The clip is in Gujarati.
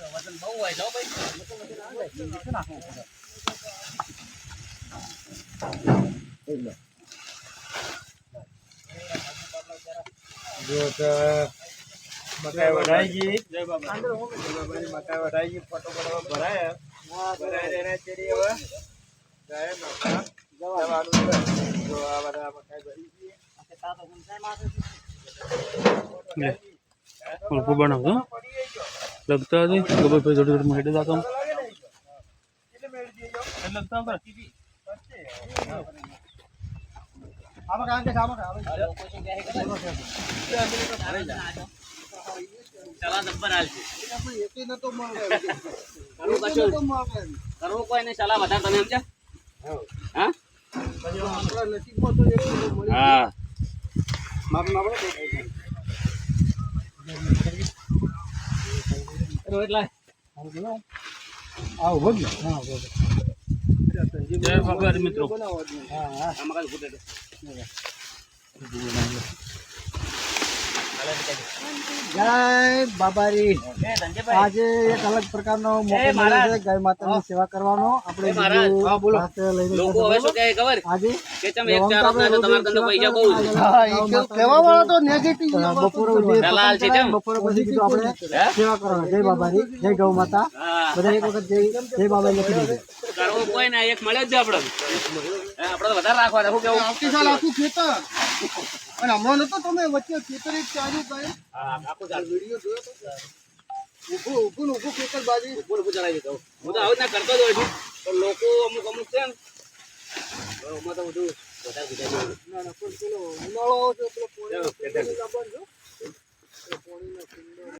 વજન બહુ હોય જો મકાઈ વઢાઈ ગઈ જય બાબા મકાઈ વઢાઈ ગઈ ફોટો બનાવવા ભરાયા ભરાય એના ચેડી હવે જાય મકા જવાનું જો આ બધા મકાઈ ભરી ગઈ उनको बनाओ लगता है गोबर पे छोटे छोटे महीने जाता हूँ लगता है चला नंबर आल છે કરવું કોઈ નહીં સલાહ વધારે તમે સમજ્યા હા હા રોહિત લાય आओ बोल हाँ बोल जय बाबा मित्रों આમાં કાલ ફૂટે જય બાબારી આજે એક અલગ પ્રકારનો મોકો મળ્યો છે ગાય માતાની સેવા કરવાનો આપણે લોકો હવે શું કહે ખબર આજે કે તમે એક ચાર ના તમારા ધંધો પૈસા બહુ છે કહેવા વાળો તો નેગેટિવ બપોરે દલાલ છે કેમ બપોરે પછી કીધું આપણે સેવા કરવાની જય બાબારી જય ગૌ માતા બધા એક વખત જય બાબા લખી દેજો કરવું કોઈ ના એક મળે જ આપણે આપણે તો વધારે રાખવાના શું કેવું આવતી સાલ આખું ખેતર અને હમણાં નતો તમે વચ્ચે ખેતર એક ચાલુ ગાય આખું ચાલ વિડિયો જોયો તો ઊભું ખેતર બાજી ઉપર ચલાવી દીધો હું તો આવું ના કરતો જ હોય છું પણ લોકો અમુક છે ને બરોબર તો બધું વધારે ના પણ પેલો ઉનાળો આવે છે પેલો